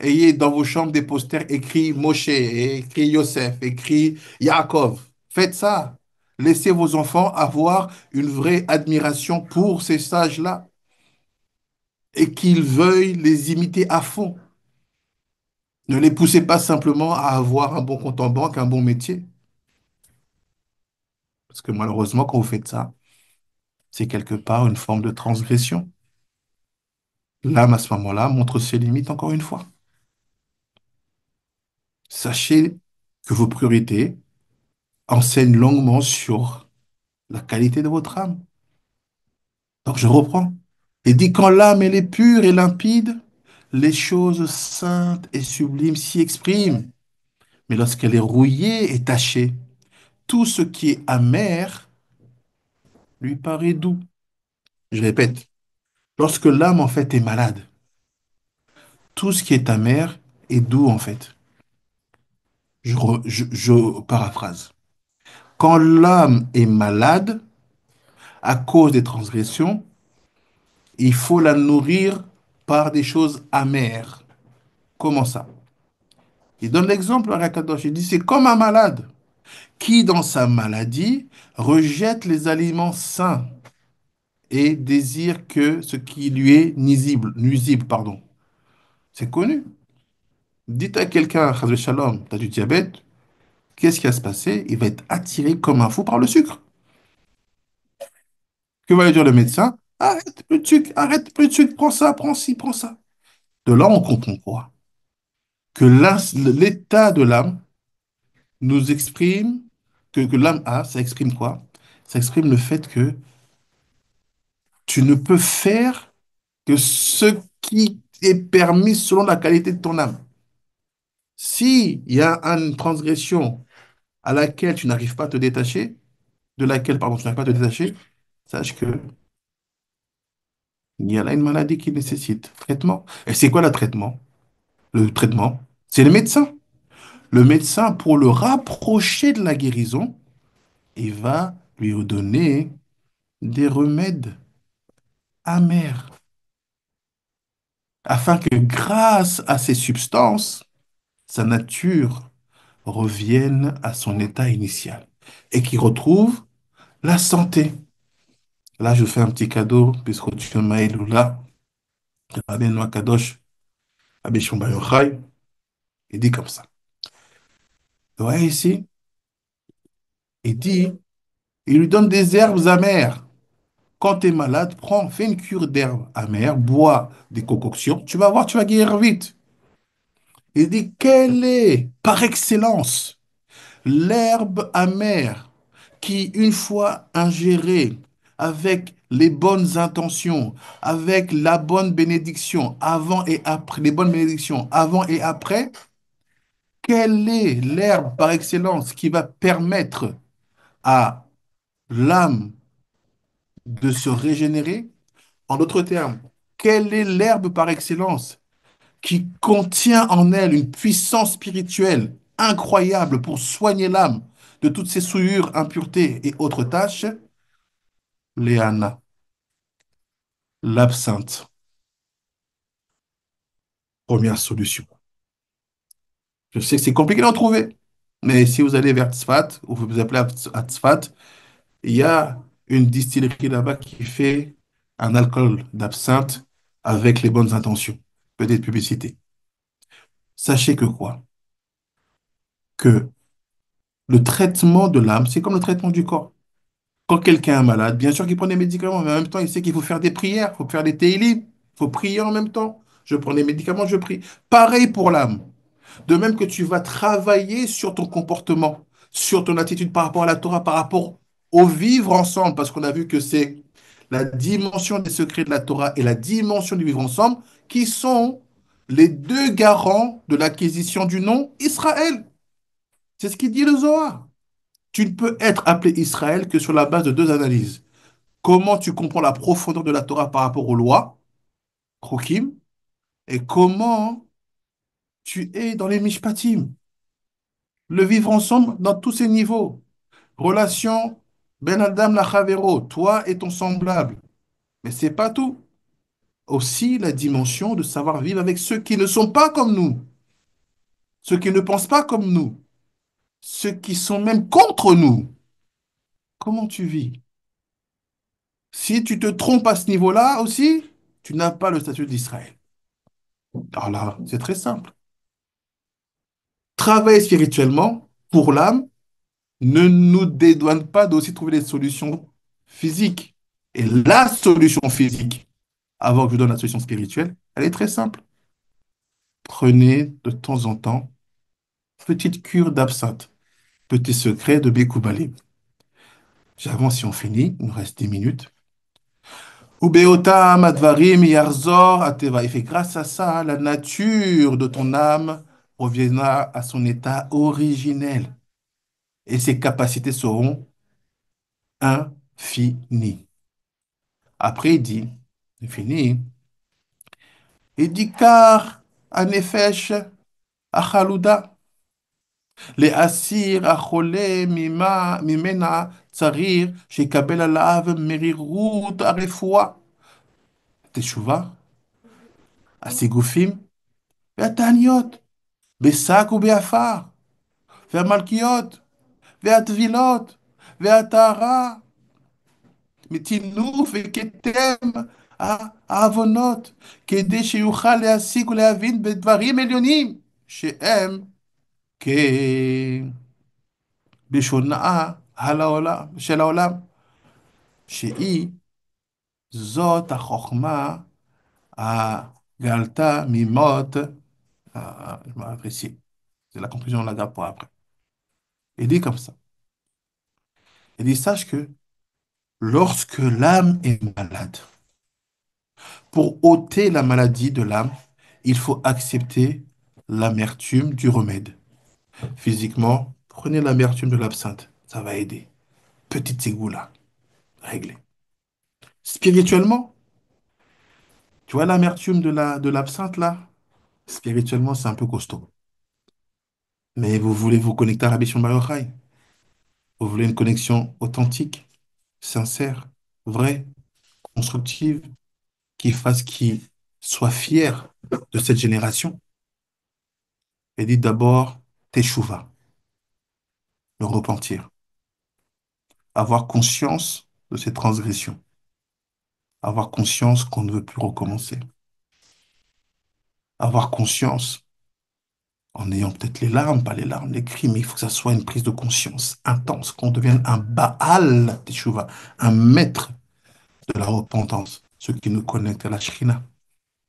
Ayez dans vos chambres des posters écrits Moshe, écrits Yosef, écrits Yaakov. Faites ça. Laissez vos enfants avoir une vraie admiration pour ces sages-là et qu'ils veuillent les imiter à fond. Ne les poussez pas simplement à avoir un bon compte en banque, un bon métier. Parce que malheureusement, quand vous faites ça, c'est quelque part une forme de transgression. L'âme, à ce moment-là, montre ses limites encore une fois. Sachez que vos priorités enseignent longuement sur la qualité de votre âme. Donc je reprends. Il dit, quand l'âme elle est pure et limpide, les choses saintes et sublimes s'y expriment. Mais lorsqu'elle est rouillée et tachée, tout ce qui est amer lui paraît doux. Je répète, lorsque l'âme en fait est malade, tout ce qui est amer est doux en fait. Je paraphrase. Quand l'âme est malade à cause des transgressions, il faut la nourrir par des choses amères. Comment ça? Il donne l'exemple à Rakadosh. Il dit, c'est comme un malade qui, dans sa maladie, rejette les aliments sains et désire que ce qui lui est nuisible, pardon. C'est connu. Dites à quelqu'un, Chas Shalom, tu as du diabète, qu'est-ce qui va se passer? Il va être attiré comme un fou par le sucre. Que va lui dire le médecin? Arrête le sucre, arrête le sucre, prends ça, prends ci, prends ça. De là, on comprend quoi? Que l'état de l'âme nous exprime, que l'âme a, ça exprime quoi? Ça exprime le fait que tu ne peux faire que ce qui est permis selon la qualité de ton âme. Si il y a une transgression à laquelle tu n'arrives pas à te détacher, de laquelle, pardon, tu n'arrives pas à te détacher, sache que il y a là une maladie qui nécessite traitement. Et c'est quoi le traitement? Le traitement, c'est le médecin. Le médecin, pour le rapprocher de la guérison, il va lui donner des remèdes amers, afin que grâce à ces substances, sa nature revienne à son état initial et qu'il retrouve la santé. Là, je fais un petit cadeau, puisque tu m'as là, Rabbi Noah Kadosh, Rabbi Shimon Bar Yochai, il dit comme ça. Vous voyez ici, il dit, il lui donne des herbes amères. Quand tu es malade, prends, fais une cure d'herbes amères, bois des concoctions, tu vas voir, tu vas guérir vite. Il dit, quelle est, par excellence, l'herbe amère qui, une fois ingérée avec les bonnes intentions, avec la bonne bénédiction, avant et après, les bonnes bénédictions, avant et après, quelle est l'herbe par excellence qui va permettre à l'âme de se régénérer? En d'autres termes, quelle est l'herbe par excellence qui contient en elle une puissance spirituelle incroyable pour soigner l'âme de toutes ses souillures, impuretés et autres tâches? Léana, l'absinthe, première solution. Je sais que c'est compliqué d'en trouver, mais si vous allez vers Tzfat, ou vous vous appelez à Tzfat, il y a une distillerie là-bas qui fait un alcool d'absinthe avec les bonnes intentions. Peut-être publicité. Sachez que quoi? Que le traitement de l'âme, c'est comme le traitement du corps. Quand quelqu'un est malade, bien sûr qu'il prend des médicaments, mais en même temps, il sait qu'il faut faire des prières, il faut faire des télim, il faut prier en même temps. Je prends des médicaments, je prie. Pareil pour l'âme. De même que tu vas travailler sur ton comportement, sur ton attitude par rapport à la Torah, par rapport au vivre ensemble, parce qu'on a vu que c'est la dimension des secrets de la Torah et la dimension du vivre ensemble qui sont les deux garants de l'acquisition du nom Israël. C'est ce qu'il dit le Zohar. Tu ne peux être appelé Israël que sur la base de deux analyses. Comment tu comprends la profondeur de la Torah par rapport aux lois, Krokim, et comment tu es dans les Mishpatim. Le vivre ensemble dans tous ces niveaux. Relation Ben Adam Lachavero, toi et ton semblable. Mais c'est pas tout. Aussi la dimension de savoir vivre avec ceux qui ne sont pas comme nous, ceux qui ne pensent pas comme nous, ceux qui sont même contre nous. Comment tu vis? Si tu te trompes à ce niveau-là aussi, tu n'as pas le statut d'Israël. Alors là, c'est très simple. Travailler spirituellement pour l'âme ne nous dédouane pas d'aussi trouver des solutions physiques. Et la solution physique, avant que je donne la solution spirituelle, elle est très simple. Prenez de temps en temps petite cure d'absinthe, petit secret de Bekoubalé. J'avance si on finit, il nous reste 10 minutes. Ubeotam advarim yarzor ateva. Il fait grâce à ça, la nature de ton âme reviendra à son état originel et ses capacités seront infinies. Après, il dit, c'est fini, il dit car anefesh achaluda, les asir achole mimena tsarir, shekabel alav merirut arefua, teshuva, asigufim, ve'ataniot, besak ou be'afar, ve'amalkiot, ve'atvilot, ve'atara, מתינוף וכתם העוונות, כדי שיוכל להסיק ולהבין בדברים עליונים, שהם כבשונה של העולם, שהיא זאת החוכמה הגלתה ממות, je m'arrête apprécié. C'est la conclusion, on la garde pour après. Il dit comme ça. Il dit, sache que lorsque l'âme est malade, pour ôter la maladie de l'âme, il faut accepter l'amertume du remède. Physiquement, prenez l'amertume de l'absinthe, ça va aider. Petite ségoula, réglé. Spirituellement, tu vois l'amertume de l'absinthe là? Spirituellement, c'est un peu costaud. Mais vous voulez vous connecter à Rabbi Shimon Bar Yochai. Vous voulez une connexion authentique, sincère, vraie, constructive, qui soit fier de cette génération. Et dites d'abord Teshuvah, le repentir. Avoir conscience de ses transgressions, avoir conscience qu'on ne veut plus recommencer, avoir conscience, en ayant peut-être les larmes, pas les larmes, les cris, mais il faut que ça soit une prise de conscience intense, qu'on devienne un Baal Teshuvah, un maître de la repentance, ce qui nous connecte à la Shrina.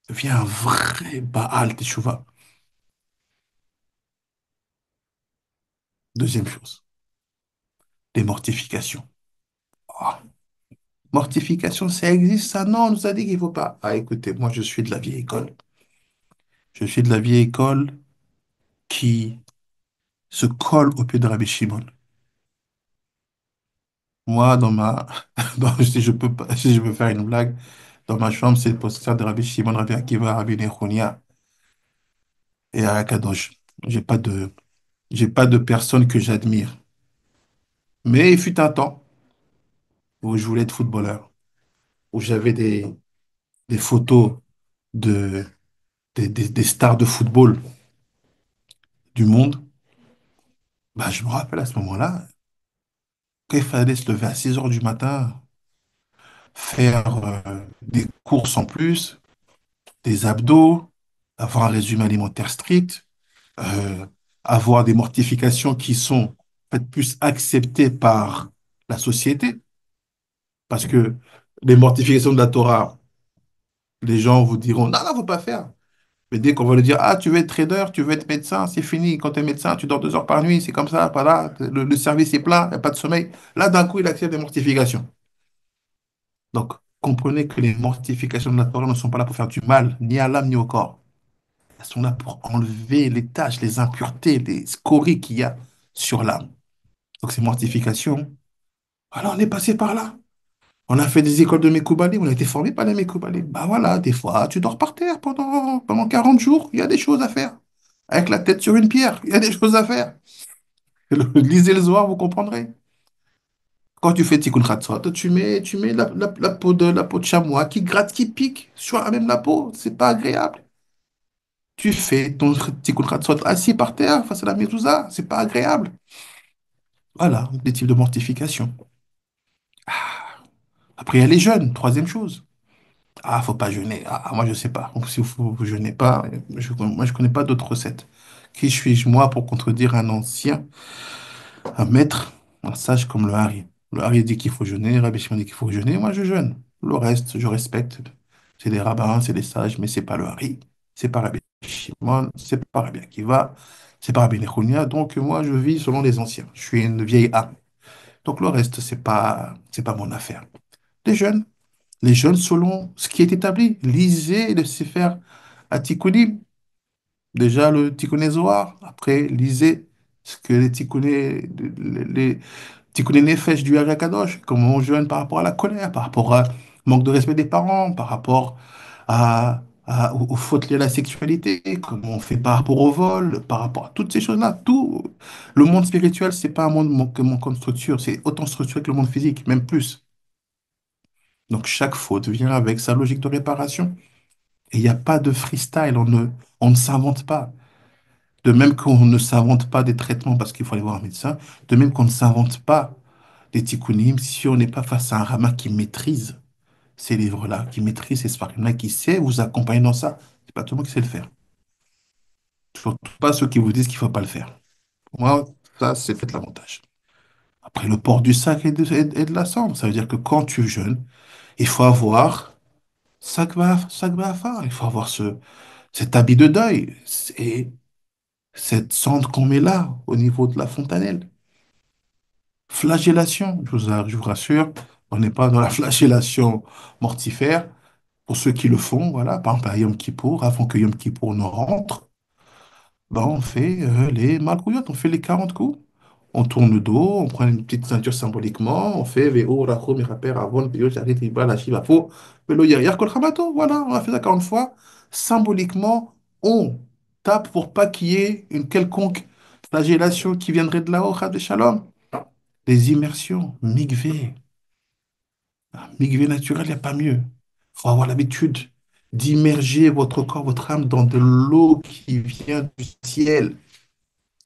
Devient un vrai Baal Teshuvah. Deuxième chose, les mortifications. Ah, mortification, ça existe, ça? Non, on nous a dit qu'il ne faut pas. Ah, écoutez, moi, je suis de la vieille école. Je suis de la vieille école qui se colle au pied de Rabbi Shimon. Moi, si je peux pas, si je peux faire une blague, dans ma chambre, c'est le poster de Rabbi Shimon, Rabbi Akiva, Rabbi Nechonia et Akadosh. J'ai pas de personne que j'admire. Mais il fut un temps où je voulais être footballeur, où j'avais des photos de, des stars de football du monde. Bah, je me rappelle à ce moment-là, quand il fallait se lever à 6 heures du matin, faire des courses en plus, des abdos, avoir un régime alimentaire strict, euh, avoir des mortifications qui sont en fait, plus acceptées par la société. Parce que les mortifications de la Torah, les gens vous diront, non, non, faut pas faire. Mais dès qu'on va lui dire, ah, tu veux être trader, tu veux être médecin, c'est fini. Quand tu es médecin, tu dors 2 heures par nuit, c'est comme ça, pas là, le service est plein, il n'y a pas de sommeil. Là, d'un coup, il accepte des mortifications. Donc, comprenez que les mortifications de la Torah ne sont pas là pour faire du mal, ni à l'âme, ni au corps. Elles sont là pour enlever les taches, les impuretés, les scories qu'il y a sur l'âme. Donc, ces mortifications, voilà, on est passé par là. On a fait des écoles de Mekoubali, on a été formés par les Mekoubali. Bah voilà, des fois, tu dors par terre pendant 40 jours, il y a des choses à faire. Avec la tête sur une pierre, il y a des choses à faire. Lisez le Zohar, vous comprendrez. Quand tu fais Tikkun Chatzot, tu mets la peau de chamois qui gratte, qui pique sur même la peau. C'est pas agréable. Tu fais ton Tikkun Chatzot assis par terre face à la mezouza. C'est pas agréable. Voilà, des types de mortification. Après, il y a les jeûnes, troisième chose. Ah, faut pas jeûner. Ah, moi, je sais pas. Donc, si vous jeûnez pas, moi, je connais pas d'autres recettes. Qui suis-je, moi, pour contredire un ancien, un maître, un sage comme le Hari? Le Hari dit qu'il faut jeûner, Rabbi Shimon dit qu'il faut jeûner, moi, je jeûne. Le reste, je respecte. C'est des rabbins, c'est des sages, mais c'est pas le Hari. C'est pas Rabbi Shimon, c'est pas Rabbi Akiva, c'est pas Rabbi Nechunia. Donc, moi, je vis selon les anciens. Je suis une vieille âme. Donc, le reste, c'est pas mon affaire. Les jeunes. Les jeunes selon ce qui est établi. Lisez le Sefer Atikunim, déjà le Tikkuné Zohar. Après, lisez ce que les Tikkuné Nefesh du Hari Kadosh, comment on jeûne par rapport à la colère, par rapport au manque de respect des parents, par rapport aux fautes liées à la sexualité, comment on fait par rapport au vol, par rapport à toutes ces choses-là. Tout, le monde spirituel, c'est pas un monde que mon compte structure, c'est autant structuré que le monde physique, même plus. Donc chaque faute vient avec sa logique de réparation. Et il n'y a pas de freestyle, on ne s'invente pas. De même qu'on ne s'invente pas des traitements parce qu'il faut aller voir un médecin, de même qu'on ne s'invente pas des tikkunim si on n'est pas face à un rama qui maîtrise ces livres-là, qui maîtrise ces sfarim-là, qui sait vous accompagner dans ça. C'est pas tout le monde qui sait le faire. Surtout pas ceux qui vous disent qu'il ne faut pas le faire. Pour moi, ça, c'est fait l'avantage. Après, le port du sac et de la cendre, ça veut dire que quand tu jeûnes, il faut avoir sakba, il faut avoir cet habit de deuil. Et cette cendre qu'on met là, au niveau de la fontanelle. Flagellation, je vous rassure, on n'est pas dans la flagellation mortifère. Pour ceux qui le font, voilà, par exemple à Yom Kippour, avant que Yom Kippour ne rentre, ben, on fait les malkouyotes, on fait les 40 coups. On tourne le dos, on prend une petite ceinture symboliquement, on fait Ve'o, Rachom, Miraper, Avon, Pio, Charit, Riba, la Shiva, Fo, Velo, Yar, Kol, Hamato. Voilà, on a fait ça 40 fois. Symboliquement, on tape pour pas qu'il y ait une quelconque flagellation qui viendrait de là-haut, Chad Shalom. Les immersions, migvé. Migvé naturel, il n'y a pas mieux. Il faut avoir l'habitude d'immerger votre corps, votre âme dans de l'eau qui vient du ciel,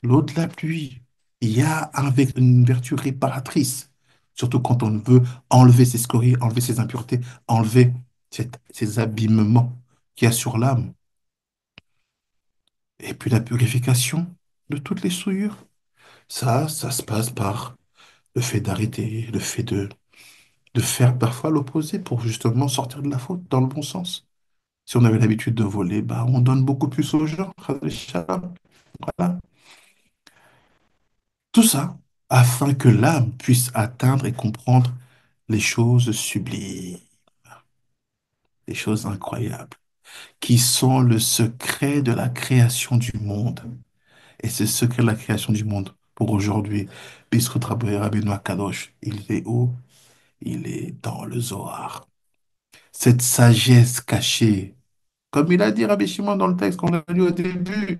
l'eau de la pluie. Il y a une vertu réparatrice, surtout quand on veut enlever ses scories, enlever ses impuretés, enlever ces abîmements qu'il y a sur l'âme. Et puis la purification de toutes les souillures. Ça se passe par le fait d'arrêter, le fait de faire parfois l'opposé pour justement sortir de la faute dans le bon sens. Si on avait l'habitude de voler, bah, on donne beaucoup plus aux gens. Voilà. Tout ça afin que l'âme puisse atteindre et comprendre les choses sublimes, les choses incroyables, qui sont le secret de la création du monde. Et ce secret de la création du monde, pour aujourd'hui, Biscout Rabbeinu Kadosh, il est où? Il est dans le Zohar. Cette sagesse cachée, comme il a dit Rabbi Shimon dans le texte qu'on a lu au début,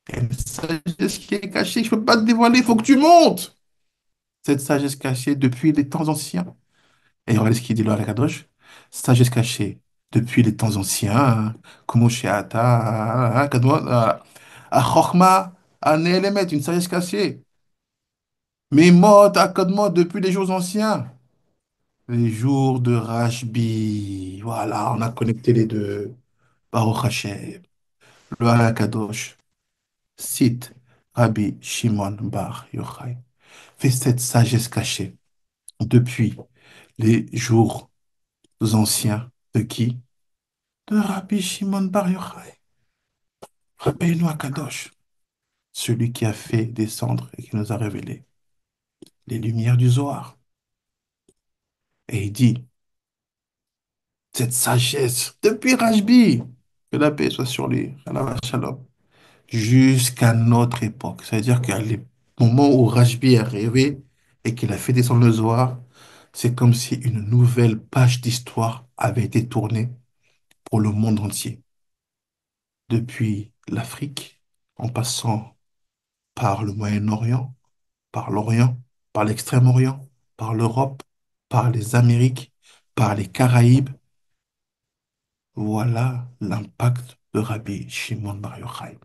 il y a une sagesse qui est cachée, je ne peux pas te dévoiler, il faut que tu montes. Cette sagesse cachée depuis les temps anciens. Et regardez ce qu'il dit là à Kadosh. Sagesse cachée depuis les temps anciens. Como Sheata, à Chochma, à Neelemet, une sagesse cachée. Mais mot à Kodmot depuis les jours anciens. Les jours de Rashbi. Voilà, on a connecté les deux. Baruch Hashem. Le Kadosh cite Rabbi Shimon Bar Yochai. Fait cette sagesse cachée depuis. les jours anciens de qui? De Rabbi Shimon Bar Yochai, Rabbeinu Akadosh, celui qui a fait descendre et qui nous a révélé les lumières du Zohar. Et il dit, cette sagesse, depuis Rajbi, que la paix soit sur lui, Shalom, Shalom, jusqu'à notre époque. C'est-à-dire qu'à les moments où Rajbi est arrivé et qu'il a fait descendre le Zohar, c'est comme si une nouvelle page d'histoire avait été tournée pour le monde entier. Depuis l'Afrique, en passant par le Moyen-Orient, par l'Orient, par l'Extrême-Orient, par l'Europe, par les Amériques, par les Caraïbes, voilà l'impact de Rabbi Shimon Bar Yochai.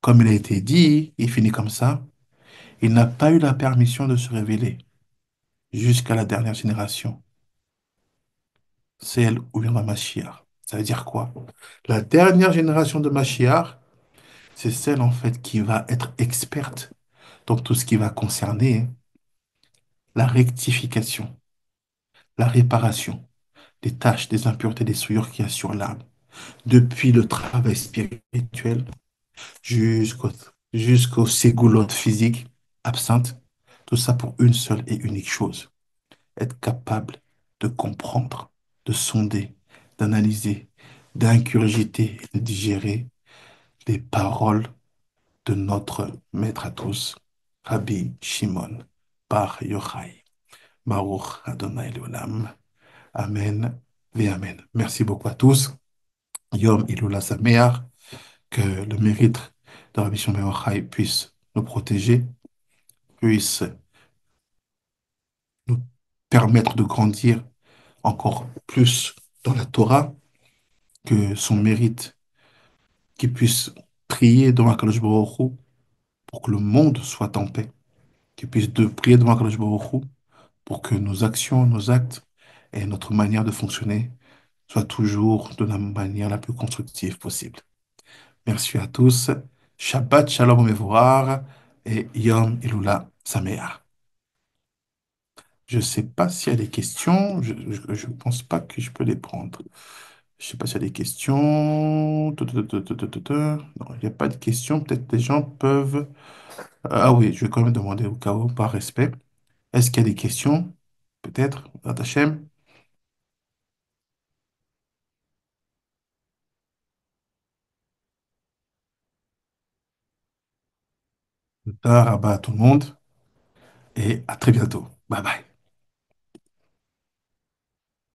Comme il a été dit, il finit comme ça, il n'a pas eu la permission de se révéler jusqu'à la dernière génération, celle où viendra Mashiach. Ça veut dire quoi? La dernière génération de Mashiach, c'est celle en fait qui va être experte dans tout ce qui va concerner la rectification, la réparation des tâches, des impuretés, des souillures qu'il y a sur l'âme, depuis le travail spirituel jusqu'au jusqu'aux ségoulottes physiques, absentes, tout ça pour une seule et unique chose, être capable de comprendre, de sonder, d'analyser, d'incurgiter et de digérer les paroles de notre maître à tous, Rabbi Shimon Bar Yochai. Baruch Adonai Leolam. Amen et Amen. Merci beaucoup à tous. Yom Ilula Sameach, que le mérite de Rabbi Shimon Bar Yochai puisse nous protéger, puisse nous permettre de grandir encore plus dans la Torah, que son mérite, qu'il puisse prier devant Akadosh Baruch Hu pour que le monde soit en paix, qu'il puisse prier devant Akadosh Baruch Hu pour que nos actions, nos actes et notre manière de fonctionner soient toujours de la manière la plus constructive possible. Merci à tous. Shabbat Shalom Mevorach et Yom Ilula Sameach. Je ne sais pas s'il y a des questions. Je ne pense pas que je peux les prendre. Je ne sais pas s'il y a des questions. Non, il n'y a pas de questions. Peut-être les gens peuvent. Ah oui, je vais quand même demander au cas où, par respect. Est-ce qu'il y a des questions? Peut-être, Ratachem. À tout le monde et à très bientôt. Bye bye.